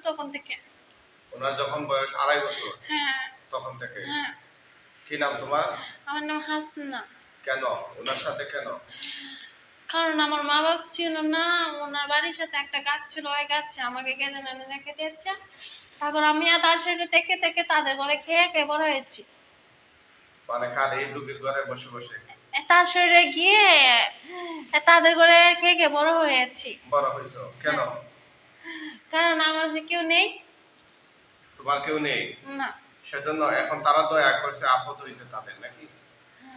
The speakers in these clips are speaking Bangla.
তখন থেকে। ওনার যখন বয়স 2.5 বছর? হ্যাঁ। তখন থেকে? হ্যাঁ। কি নাম তোমার? আমার নাম হাসনা। কেন ওনার সাথে কেন? কারণ আমার মা বাবা ছিল না, ওনার বাড়ির সাথে একটা গাছ ছিল, ওই গাছে আমাকে কেঁদে নানি রেখে দিয়েছে। তারপর আমি আর তার সাথে থেকে থেকে তাদের ঘরে খেয়ে খেয়ে বড় হয়েছি। মানে কার এই রুগীর ঘরে বসে বসে? তার শরীরে গিয়ে তাদের ঘরে খেয়ে খেয়ে বড় হয়েছি। বড় হয়েছো কেন? কারণ আমার যে কেউ নেই। তোমার কেউ নেই? না। সেজন্য এখন তারা দয়া করছে, আপদ হয়েছে তাদের নাকি?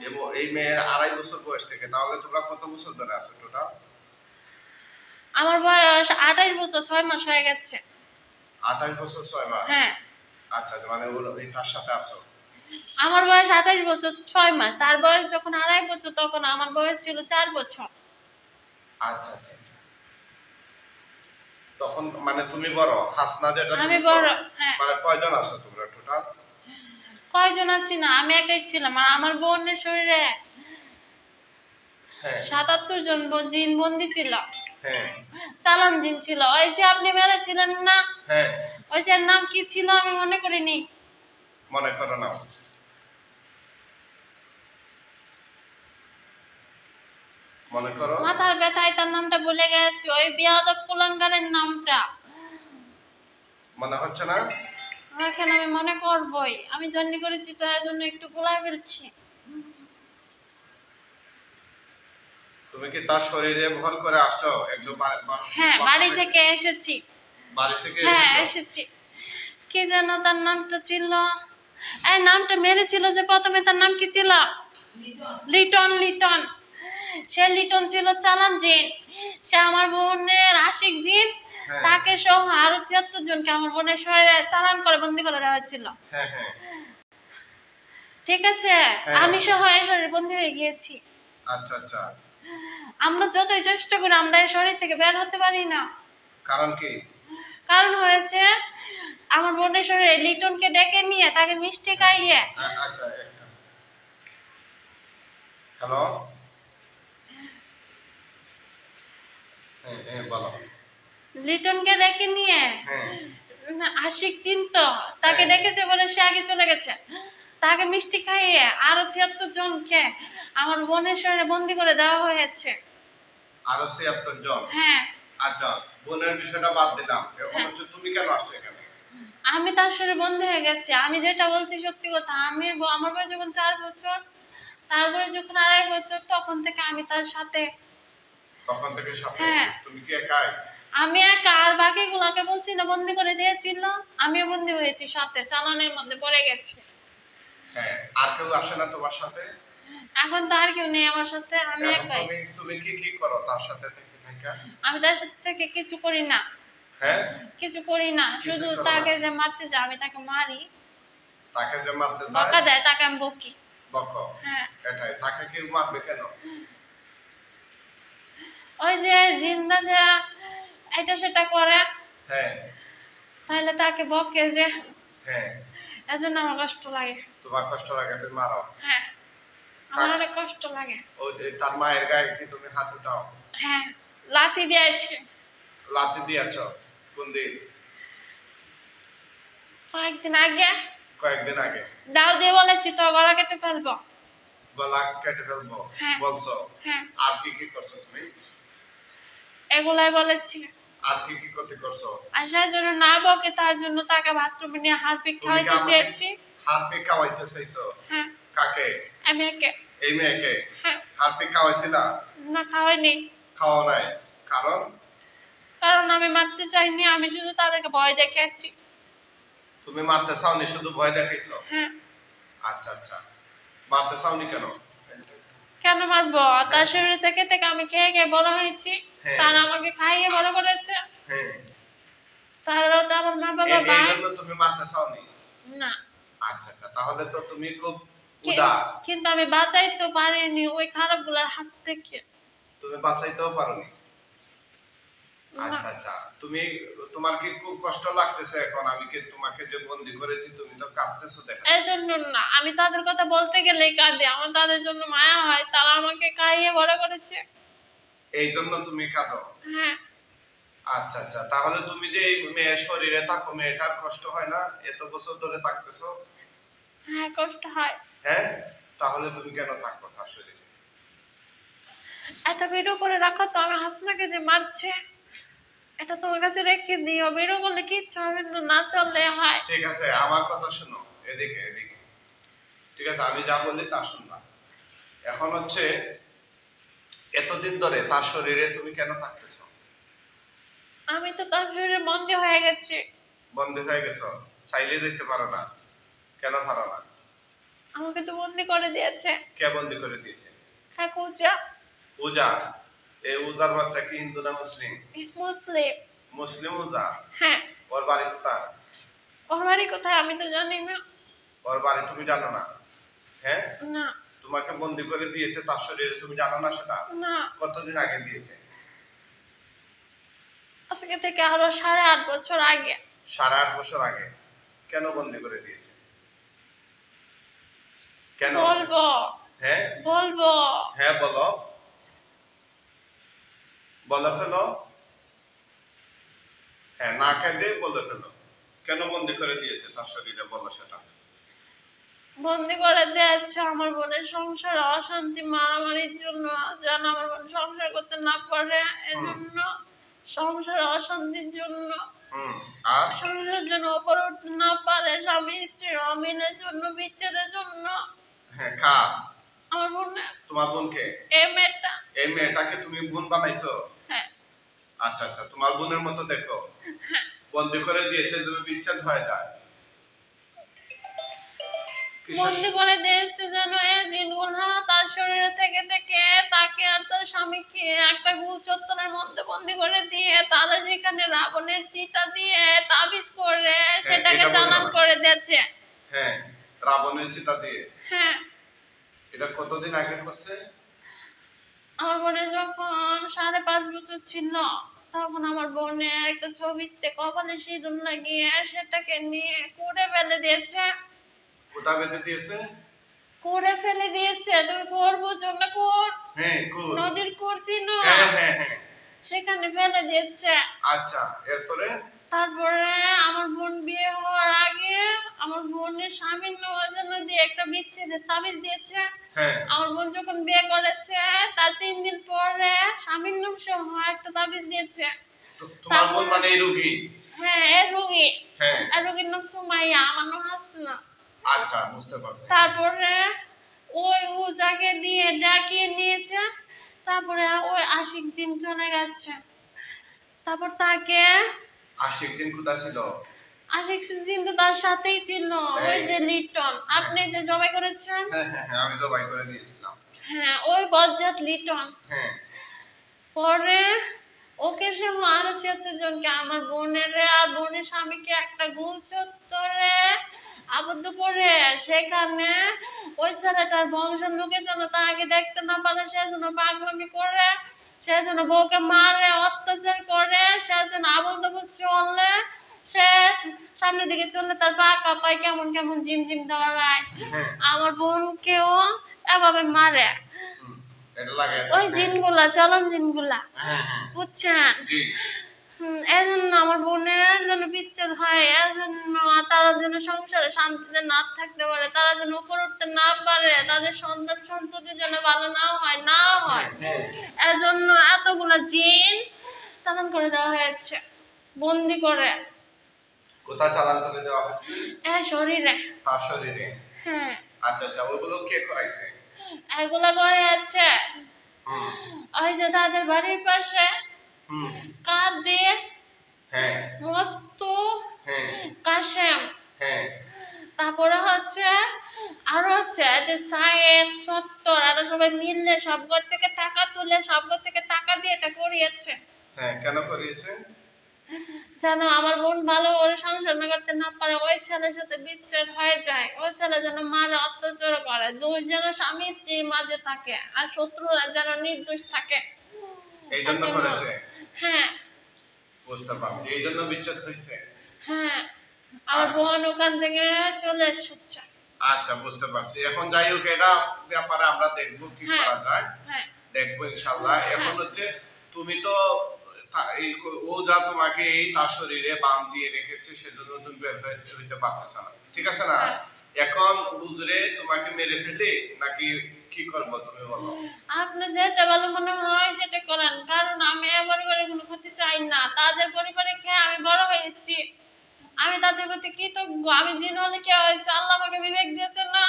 এবং এই মেয়ের 2.5 বছর বয়স থেকে, তাহলে তোমরা কত বছর ধরে আছো টোটাল? আমার বয়স 28 বছর 6 মাস হয়ে গেছে। 28 বছর 6 মাস? হ্যাঁ। আচ্ছা, মানে ওই তার সাথে আছো? আমার বয়স 28 বছর 6 মাস, তার বয়স যখন 2.5 বছর তখন আমার বয়স ছিল 4 বছর। আচ্ছা আচ্ছা আচ্ছা। তখন মানে তুমি বড়, হাসনা যেটা আমি বড়। হ্যাঁ। মানে কয়জন আছো তোমরা টোটাল? কয়জন আছি না, আমি একাই ছিলাম। আর আমার বোনের শরীরে 77 জন জিন বন্দি ছিল। হ্যাঁ। চালান জিন ছিল। ওই যে আপনি মেরেছিলেন না, হ্যাঁ, ওই যে নাম কি ছিল আমি মনে করিনি। মনে করো না, মনে করো। মাথার ব্যথায় তার নামটা ভুলে গেছি, ওই বিয়াদব কুলাঙ্গারের নামটা মনে হচ্ছে না? এখন আমি মনে করবই, আমি জার্নি করেছি তো এর জন্য একটু গোলায় ফেলছি। তুমি কি তার শরীরে ভর করে আসছো একদম? হ্যাঁ, বাড়ি থেকে এসেছি। বাড়ি থেকে হ্যাঁ এসেছি। কি যেন তার নামটা ছিল, এই নামটা মেরেছিল যে প্রথমে, তার নাম কি ছিল? লিটন। লিটন। সে লিটন ছিল চালান জিন। সে আমার বোনের আশিক জিন। তাকে সহ আরো 76 জনকে আমার বোনের শরীরে চালান করে বন্দি করে দেওয়া হয়েছিল। ঠিক আছে, আমি সহ এর শরীরে বন্দি হয়ে গিয়েছি। আচ্ছা আচ্ছা। আমরা যতই চেষ্টা করি আমরা এই শরীর থেকে বের হতে পারি না। কারণ কি? কারণ হয়েছে আমার বোনের শরীরে লিটনকে ডেকে নিয়ে তাকে মিষ্টি খাইয়ে। আচ্ছা, হ্যালো, হ্যাঁ বলো। লিটনকে ডেকে নিয়ে আশিক চিনতো, তাকে ডেকেছে বলে সে আগে চলে গেছে। তাকে মিষ্টি খাইয়ে আরো 76 জনকে আমার বোনের শরীরে বন্দি করে দেওয়া হয়েছে। আরো 76 জন? হ্যাঁ। আচ্ছা, বোনের বিষয়টা বাদ দিলাম, এখন হচ্ছে তুমি কেন আসছো এখানে? আমি তার শরীরে বন্দি হয়ে গেছি, আমি যেটা বলছি সত্যি কথা। আমার বয়স যখন 4 বছর, তার বয়স যখন 2.5 বছর, তখন থেকে আমি তার সাথে। তখন থেকে সাথে? হ্যাঁ। তুমি কি একাই? আমি একা, আর বাকিগুলোকে বলছি না বন্দি করে দিয়েছিল, আমিও বন্দি হয়েছি সাথে, চালানের মধ্যে পড়ে গেছি। হ্যাঁ, আর কেউ আসে না তোমার সাথে? এখন তো আর কেউ নেই আমার সাথে, আমি একাই। তুমি কি করো তার সাথে থেকে? আমি তার সাথে থেকে কিছু করি না। হ্যাঁ, কিছু করি না, শুধু তাকে যে মারতে যাই আমি তাকে মারি। তাকে যে মারতে যাই, বকা দেয় তাকে আমি বকি। বকো? হ্যাঁ। এটাই, তাকে কি মারবে কেন? ওই যে জিন্দা যে এটা সেটা করে, হ্যাঁ, তাহলে তাকে বকে যে। হ্যাঁ, এজন্য আমার কষ্ট লাগে। তোমার কষ্ট লাগে, তুমি মারো? হ্যাঁ, আমার অনেক কষ্ট লাগে। ওই তার মায়ের গায়ে কি তুমি হাত উঠাও? হ্যাঁ, লাথি দিয়েছে। লাথি দিয়েছ? কোন দিন? কয়েকদিন আগে। কয়েকদিন আগে? দাও দিয়ে বলেছি তো গলা কেটে ফেলবো। গলা কেটে ফেলবো বলছো? হ্যাঁ। আর কি কি করছো তুমি? এগুলাই বলেছি। আর কি কি করতে করছো? আর সেই জন্য না বকে, তার জন্য তাকে বাথরুমে নিয়ে হারপিক খাওয়াইতে চেয়েছি। হারপিক খাওয়াইতে চাইছো? হ্যাঁ। কাকে? এই মেয়েকে। এই মেয়েকে? হ্যাঁ। হারপিক খাওয়াইছিলা? না, খাওয়াইনি। খাওয়া নাই? কারণ? কারণ আমি মারতে চাইনি, আমি শুধু তাদেরকে ভয় দেখাচ্ছি। তুমি মারতে চাওনি, শুধু ভয় দেখাইছো? হ্যাঁ। আচ্ছা আচ্ছা, মারতে চাওনি কেন? কেন মারবো? তার শরীর থেকে থেকে আমি খেয়ে খেয়ে বড় হয়েছি, তারা আমাকে খাইয়ে বড় করেছে। তারাও তো আমার মা বাবা ভাই। তুমি মারতে চাওনি? না। আচ্ছা আচ্ছা, তাহলে তো তুমি খুব উদার। কিন্তু আমি বাঁচাইতে পারিনি ওই খারাপগুলোর হাত থেকে। তুমি বাঁচাইতেও পারোনি? আচ্ছা আচ্ছা, তোমার কি খুব কষ্ট লাগতেছে এখন? আমি কি তোমাকে যে বন্দি করেছি, তুমি তো কাঁদতেছো দেখা। এজন্য না, আমি তাদের কথা বলতে গেলেই কাঁদি, আমার তাদের জন্য মায়া হয়, তারা আমাকে খাইয়ে বড় করেছে। এই জন্য তুমি কাঁদো? হ্যাঁ। আচ্ছা আচ্ছা, তাহলে তুমি যে এই মেয়ের শরীরে থাকো, মেয়েটার কষ্ট হয় না এত বছর ধরে থাকতেছো? হ্যাঁ কষ্ট হয়। হ্যাঁ, তাহলে তুমি কেন থাকো তার শরীরে? একটা ভিডিও করে রাখো তো, আমার হাসনাকে যে মারছে এটা তোমার কাছে রেখে দিও, ভিডিও করলে কিচ্ছু হবে না, না চললে হয়। ঠিক আছে, আমার কথা শোনো, এদিকে এদিকে। ঠিক আছে, আমি যা বলি তা শুনবা। এখন হচ্ছে এতদিন ধরে তার শরীরে তুমি কেন থাকতেছো? আমি তো তার শরীরে বন্দি হয়ে গেছি। বন্দী হয়ে গেছো? চাইলে যেতে পারো না? কেন পারো না? আমাকে তো বন্দি করে দিয়েছে। কে বন্দী করে দিয়েছে? হ্যাঁ পূজা। পূজা? এই উজার বাচ্চা কি হিন্দু না মুসলিম? মুসলিম। মুসলিম উজা? হ্যাঁ। ওর বাড়ি কোথায়? ওর বাড়ি কোথায় আমি তো জানি না। ওর বাড়ি তুমি জানো না? হ্যাঁ, না। তোমাকে বন্দী করে দিয়েছে তার শরীরে, তুমি জানো না সেটা? না। কতদিন আগে দিয়েছে? আজকে থেকে আরো 8.5 বছর আগে। 8.5 বছর আগে? কেন বন্দী করে দিয়েছে? কেন? বলবো। হ্যাঁ বলবো। হ্যাঁ বলো, বলো ফেলো। হ্যাঁ, না কেঁদে বলে ফেলো। কেন বন্দী করে দিয়েছে তার শরীরে, বলো সেটা। বন্দি করে দিয়েছে আমার বোনের সংসার অশান্তি মারামারির জন্য, যেন আমার বোন সংসার করতে না পারে এজন্য, সংসার অশান্তির জন্য, হুম, আর সংসারের জন্য উপরে উঠতে না পারে, স্বামী স্ত্রীর অমিলের জন্য, বিচ্ছেদের জন্য। হ্যাঁ, কার? আমার বোনের। তোমার বোনকে? এই মেয়েটা। এই মেয়েটাকে তুমি বোন বানাইছো? হ্যাঁ। আচ্ছা আচ্ছা, তোমার বোনের মতো দেখো। বন্দী করে দিয়েছে যদি বিচ্ছেদ হয়ে যায়। বন্দি করে দিয়েছে যেন এই জিনগুলো তার শরীরে থেকে থেকে তাকে আর তার স্বামীকে একটা গোল চত্বরের মধ্যে বন্দি করে দিয়ে তারা সেখানে রাবণের চিতা দিয়ে তাবিজ করে সেটাকে চালান করে দিয়েছে। হ্যাঁ, রাবণের চিতা দিয়ে? হ্যাঁ। এটা কতদিন আগে করছে? আমার বোনের যখন 5.5 বছর ছিল তখন আমার বোনের একটা ছবিতে কপালে সিঁদুর লাগিয়ে সেটাকে নিয়ে কুড়ে ফেলে দিয়েছে। কোথা বেঁধে দিয়েছে? কুড়ে ফেলে দিয়েছে। তুমি কুয়োর বুঝো না? কুয়োর, হ্যাঁ, কুল। নদীর কুয়োর চিনো? হ্যাঁ হ্যাঁ হ্যাঁ। সেখানে ফেলে দিয়েছে। আচ্ছা, এরপরে? তারপরে আমার বোন বিয়ে হওয়ার আগে আমার বোনের স্বামীর নেওয়ার জন্য দিয়ে একটা বিচ্ছেদের তাবিজ দিয়েছে। হ্যাঁ। আমার বোন যখন বিয়ে করেছে তার 3 দিন পরে স্বামীর নাম সহ একটা তাবিজ দিয়েছে। তোমার বোন মানে এই রোগী? হ্যাঁ, এই রোগী। হ্যাঁ। এই রোগীর নাম সুমাইয়া, আমার নাম হাসনা। আচ্ছা, বুঝতে পারছি। তারপরে ওই উজাকে দিয়ে ডাকিয়ে নিয়েছে। তারপরে ওই আশিক জিন চলে গেছে। তারপর তাকে আশিক দিন কোথায় ছিল? আশিক জিন তো তার সাথেই ছিল, ওই যে লিটন আপনি যে জবাই করেছেন। হ্যাঁ হ্যাঁ হ্যাঁ, আমি জবাই করে দিয়েছিলাম। হ্যাঁ, ওই বজ্জাত লিটন। হ্যাঁ। পরে ওকে সহ আরো 76 জনকে, আমার বোনের আর বোনের স্বামীকে একটা গোল চত্বরে আবদ্ধ করে সেখানে ওই ছেলেটার বংশের লোকের জন্য তাকে দেখতে না পারে সেজন্য পাগলামি করে, সেজন্য বউকে মারে অত্যাচার করে, সেজন্য আবল তাবল চলে, সে সামনের দিকে চললে তার পা কাঁপায়, কেমন কেমন ঝিমঝিম দৌড়ায়। আমার বোনকেও এভাবে মারে ওই জিনগুলা, চলন জিনগুলা, বুঝছেন? এজন্য আমার বোনের জন্য বিচ্ছেদ হয়, এজন্য তারা যেন সংসারে শান্তিতে না থাকতে পারে, তারা যেন উপরে উঠতে না পারে, তাদের সন্তান সন্ততি যেন ভালো না হয় এজন্য এতগুলা জিন চালান করে দেওয়া হয়েছে, বন্দি করে। কোথায় চালান করে দেওয়া হয়েছে? শরীরে। তার শরীরে? হ্যাঁ। আচ্ছা আচ্ছা, ওগুলো কে করাইছে? এগুলা করে আছে ওই যে তাদের বাড়ির পাশে কাদের, হ্যাঁ, মস্তু, হ্যাঁ, কাশেম, হ্যাঁ, তারপরে হচ্ছে আরো হচ্ছে যে সায়েদ, সত্তর, আরো সবাই মিললে সব ঘর থেকে টাকা তুলে সব ঘর থেকে টাকা দিয়ে এটা করিয়েছে। হ্যাঁ, কেন করিয়েছে? যেন আমার বোন ভালো করে সংসার না করতে না পারে, ওই ছেলের সাথে বিচ্ছেদ হয়ে যায়, ওই ছেলে যেন মারে অত্যাচার করে, দুই যেন স্বামী স্ত্রীর মাঝে থাকে আর শত্রুরা যেন নির্দোষ থাকে। এই জন্য করেছে? হ্যাঁ। বুঝতে পারছি, এই জন্য বিচ্ছেদ হয়েছে। হ্যাঁ, আমার বোন ওখান থেকে চলে এসেছে। আচ্ছা, বুঝতে পারছি। এখন যাই হোক, এটা ব্যাপারে আমরা দেখবো কি করা যায়, দেখবো ইনশাআল্লাহ। এখন হচ্ছে তুমি তো ও যা তোমাকে এই তার শরীরে বাম দিয়ে রেখেছে সেজন্য তুমি বের হইতে পারতেছ না, ঠিক আছে না? এখন হুজুরে তোমাকে মেরে ফেলে নাকি কি করবো তুমি বলো? আপনি যেটা ভালো মনে হয় সেটা করেন, কারণ আমি আমার পরিবারের কোনো ক্ষতি চাই না। তাদের পরিবারে খেয়ে আমি বড় হয়েছি, আমি তাদের প্রতি কৃতজ্ঞ। আমি জিন হলে কি হয়েছে, আল্লাহ আমাকে বিবেক দিয়েছেন না,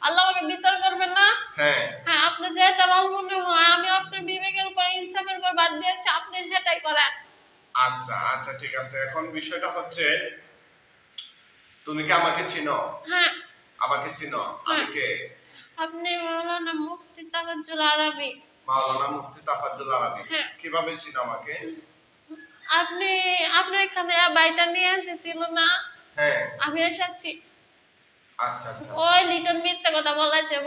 আল্লাহ আমাকে বিচার করবেন না? হ্যাঁ হ্যাঁ, আপনি যেটা ভালো মনে হয়, আমি আপনার বিবেকের উপর ইনসাফের উপর বাদ দিয়েছি, আপনি সেটাই করেন। আচ্ছা আচ্ছা ঠিক আছে। এখন বিষয়টা হচ্ছে তুমি কি আমাকে চিনো? হ্যাঁ। আমাকে চিনো? আমি কে? আপনি মাওলানা মুফতি তাফাজ্জুল আরবি। মাওলানা মুফতি তাফাজ্জুল আরবি। হ্যাঁ। কিভাবে চিনো আমাকে? আপনি আপনার এখানে বাইটা নিয়ে এসেছিল না? হ্যাঁ আমি এসেছি। আচ্ছা আচ্ছা। ওই লিটন মিথ্যা কথা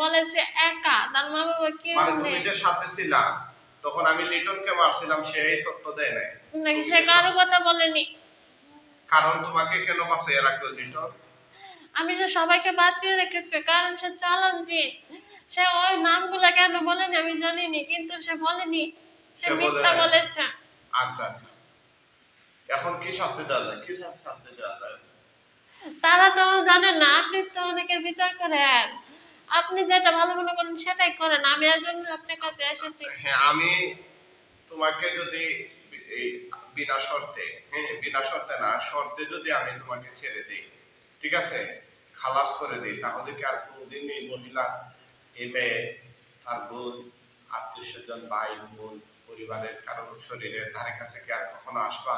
বলেছে একা, তার মা বাবা কেউ মানে তুমি নেই। যে সাথে ছিলা তখন আমি লিটনকে মারছিলাম, সেই তথ্য দেয় নাই নাকি সে কারো কথা বলেনি? কারণ তোমাকে কেন বাঁচিয়ে রাখলো লিটন? আমি যে সবাইকে বাঁচিয়ে রেখেছি, কারণ সে চালান জিন। সে ওই নামগুলা কেন বলেনি আমি জানিনি, কিন্তু সে বলেনি, সে মিথ্যা বলেছে। আচ্ছা আচ্ছা, এখন কি শাস্তি দেওয়া যায়? কি শাস্তি দেওয়া যায়? তারা তো জানে না, আপনি তো অনেকের বিচার করেন। আপনি যেটা ভালো মনে করেন সেটাই করেন, আমি এর জন্য আপনার কাছে এসেছি। হ্যাঁ, আমি তোমাকে যদি এই বিনা শর্তে, হ্যাঁ বিনা শর্তে না, শর্তে যদি আমি তোমাকে ছেড়ে দিই, ঠিক আছে, খালাস করে দিই, তাহলে কি আর কোনদিন এই মহিলা, এই মেয়ে, তার বোন, আত্মীয় স্বজন, ভাই বোন, পরিবারের কারো শরীরের ধারে কাছে কি আর কখনো আসবা?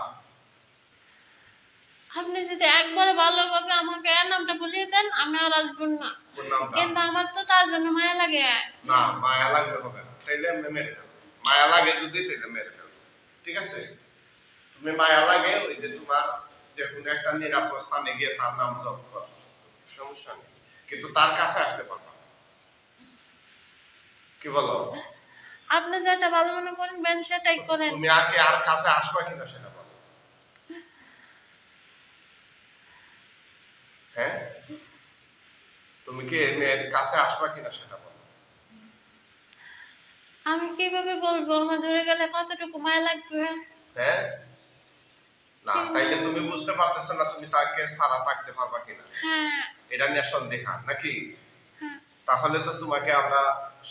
আপনি যদি একবার ভালোভাবে আমাকে এর নামটা বলিয়ে দেন, আমি আর আসবেন না। কিন্তু আমার তো তার জন্য মায়া লাগে। না, মায়া লাগবে হবে না, তাইলে আমি মেরে ফেলবো। মায়া লাগে যদি তাইলে মেরে ফেলবো, ঠিক আছে? তুমি মায়া লাগে ওই যে তোমার যে কোনো একটা নিরাপদ স্থানে গিয়ে তার নাম জপ করো, সমস্যা নেই, কিন্তু তার কাছে আসতে পারবা না। কি বলো? আপনি যেটা ভালো মনে করবেন সেটাই করেন। তুমি আগে আর কাছে আসবা কিনা সেটা বলো। হ্যাঁ, তুমি কি মেয়ের কাছে আসবা কিনা সেটা বলো। আমি কিভাবে বলবো আমার দূরে গেলে কতটুকু মায়া লাগবে? হ্যাঁ, না তাইলে তুমি বুঝতে পারতেছ না তুমি তাকে ছাড়া থাকতে পারবা কিনা। হ্যাঁ। এটা নিয়ে সন্দেহা নাকি? হ্যাঁ। তাহলে তো তোমাকে আমরা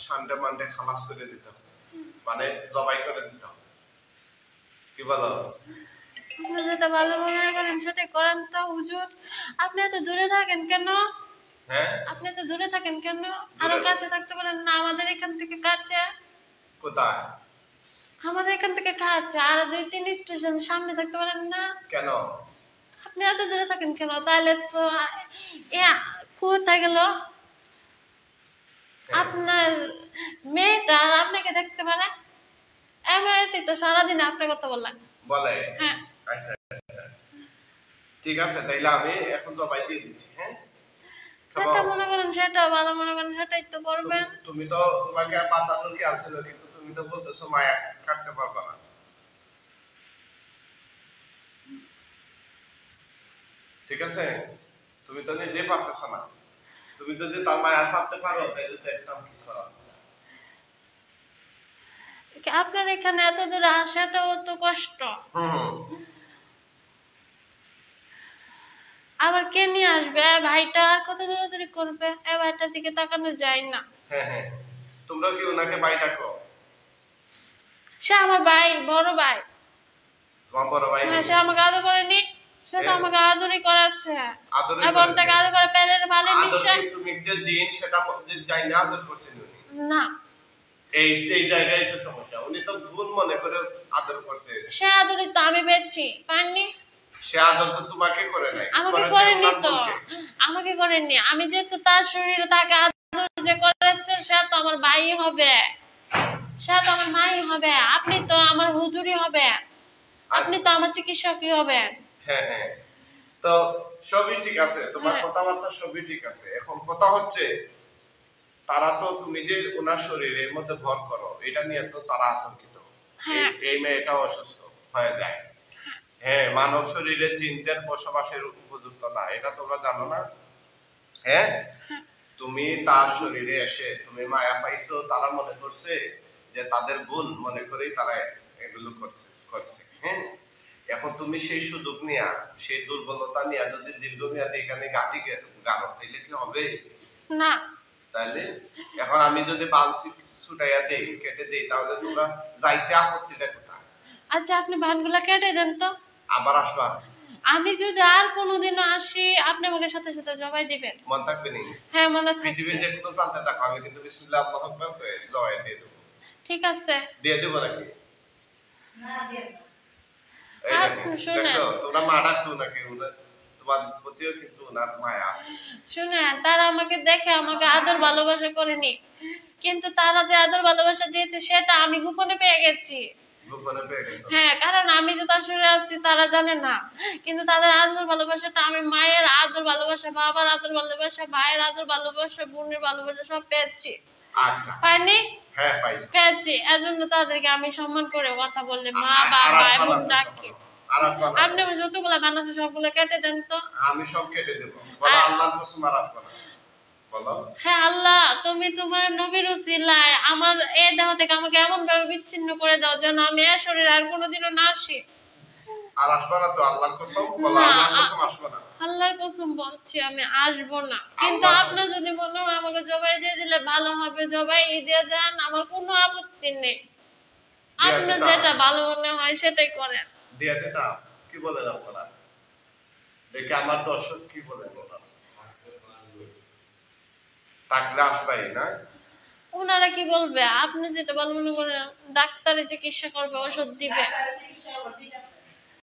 সানডে মানডে খালাস করে দিতাম, মানে জবাই করে দিতাম। কি বলো? আপনি যেটা ভালো মনে করেন সেটাই করেন তো হুজুর। আপনি এত দূরে থাকেন কেন? হ্যাঁ, আপনি এত দূরে থাকেন কেন? আরো কাছে থাকতে পারেন না? আমাদের এখান থেকে কাছে। কোথায়? আমাদের এখান থেকে কাছে, আরো 2-3 স্টেশন সামনে থাকতে পারেন না? কেন? আপনি এত দূরে থাকেন কেন? তাহলে তো কোথায় গেল? আপনার মেয়েটা আপনাকে দেখতে পারে, এমনিতেই তো সারাদিন আপনার কথা বললেন। বলে? হ্যাঁ। আচ্ছা, ঠিক আছে, তাইলে আমি এখন জবাই দিয়ে দিচ্ছি। হ্যাঁ, যেটা মনে করেন সেটা ভালো মনে করেন সেটাই তো করবেন। তুমি তো তোমাকে বাঁচানোর কি আসছিল, কিন্তু তুমি তো বলতেছো মায়া কাটতে পারবা না। ঠিক আছে, তুমি তো নিজে পারতেছো না। তুমি যদি তার মায়া ছাড়তে পারো তাহলে তো একদম কি করা। আপনার এখানে এত দূরে আসাটাও তো কষ্ট। আবার কে নিয়ে আসবে? ভাইটা আর কত দূরাদূরি করবে? ভাইটার দিকে তাকানো যায় না। হ্যাঁ হ্যাঁ, তোমরা কি ওনাকে ভাই ডাকো? সে আমার ভাই, বড় ভাই। তোমার বড় ভাই? হ্যাঁ, সে আমাকে আদর করেনি, সে তো আমাকে আদরই করাচ্ছে। আদর এবং তাকে আদর করে পেলের ভালে মিশে। তুমি যে জিন সেটা যাই না আদর করছেন উনি? না, এই জায়গায় তো সমস্যা, উনি তো ভুল মনে করে আদর করছে। সে আদরই তো আমি পেয়েছি, পাইনি। সে আদর তো তোমাকে করে নাই। আমাকে করেনি তো, আমাকে করেনি। আমি যেহেতু তার শরীরে তাকে আদর যে করেছে, সে তো আমার ভাই হবে, সে তো আমার মাই হবে। আপনি তো আমার হুজুরই হবে, আপনি তো আমার চিকিৎসকই হবেন। হ্যাঁ হ্যাঁ, তো সবই ঠিক আছে, তোমার কথাবার্তা সবই ঠিক আছে। এখন কথা হচ্ছে তারা তো তুমি যে ওনার শরীরের মধ্যে ভর করো এটা নিয়ে তো তারা আতঙ্কিত। এই মেয়েটা অসুস্থ হয়ে যায়। হ্যাঁ, মানব শরীরে জিনদের বসবাসের উপযুক্ত না, এটা তোমরা জানো না? হ্যাঁ, তুমি তার শরীরে এসে তুমি মায়া পাইছো, তারা মনে করছে যে তাদের ভুল মনে করেই তারা এগুলো করছে। হ্যাঁ, এখন তুমি সেই সুযোগ নিয়া, সেই দুর্বলতা নিয়া যদি দীর্ঘমেয়াদী এখানে গাঁথি গাড়ো, তাইলে কি হবে? না। তাহলে এখন আমি যদি বালতি ছুটাইয়া দেই, কেটে দেই, তাহলে তোমরা যাইতে আপত্তিটা কোথায়? আচ্ছা আপনি ভানগুলা কেটে দেন তো। আবার আসবা? আমি যদি আর কোনোদিনও আসি আপনি আমাকে সাথে সাথে জবাই দিবেন। মন থাকবে নি? হ্যাঁ মনে থাকবে। পৃথিবীর যে কোনো প্রান্তে থাকো, আমি কিন্তু বিসমিল্লাহ আল্লাহু আকবার করে জবাই দিয়ে দেবো। ঠিক আছে। দিয়ে দেবো নাকি? এই আপনি দেখো, শুনেন। দেখছো তোমরা মা ডাকছো নাকি? তোমার প্রতিও কিন্তু ওনার মায়া আছে। শুনেন, তারা আমাকে দেখে আমাকে আদর ভালোবাসা করেনি, কিন্তু তারা যে আদর ভালোবাসা দিয়েছে সেটা আমি গোপনে পেয়ে গেছি। গোপনে পেয়ে গেছো? হ্যাঁ, কারণ আমি যে তার শরীরে আছি তারা জানে না, কিন্তু তাদের আদর ভালোবাসাটা আমি মায়ের আদর ভালোবাসা, বাবার আদর ভালোবাসা, ভাইয়ের আদর ভালোবাসা, বোনের ভালোবাসা সব পেয়েছি। আচ্ছা। পাইনি? হ্যাঁ পাইছি। পেয়েছি, এজন্য তাদেরকে আমি সম্মান করে কথা বললে মা আর বা ভাই আসবা বোন না তো ডাকি। কখনো। আর আসবা না। আপনি যতগুলা দান আছে সবগুলো কেটে দেন তো। আমি সব কেটে দেবো। বলো আল্লাহর কসম আর আসবা না। বলো। হ্যাঁ আল্লাহ, তুমি তোমার নবীর উসিলায় আমার এই দেহ থেকে আমাকে এমন ভাবে বিচ্ছিন্ন করে দাও যেন আমি এর শরীরে আর কোনোদিনও না আসি। আর আসবা না তো আল্লাহর কসম? বলো না, আল্লাহর কসম আসবা না। আল্লাহর কসম বলছি আমি আসবো না, কিন্তু আল্লাহর আপনার যদি মনে হয় আমাকে জবাই দিয়ে দিলে ভালো হবে, জবাই দিয়ে দেন, আমার কোনো আপত্তি নেই। দিয়ে আপনার দিতাম। যেটা ভালো মনে হয় সেটাই করেন। দিয়ে দিতাম। কি বলেন আপনারা? দেখি আমার দর্শক কি বলেন ওরা। থাকলে আসবাই না? ওনারা কি বলবে? আপনি যেটা ভালো মনে করেন, ডাক্তারে চিকিৎসা করবে, ওষুধ দিবে।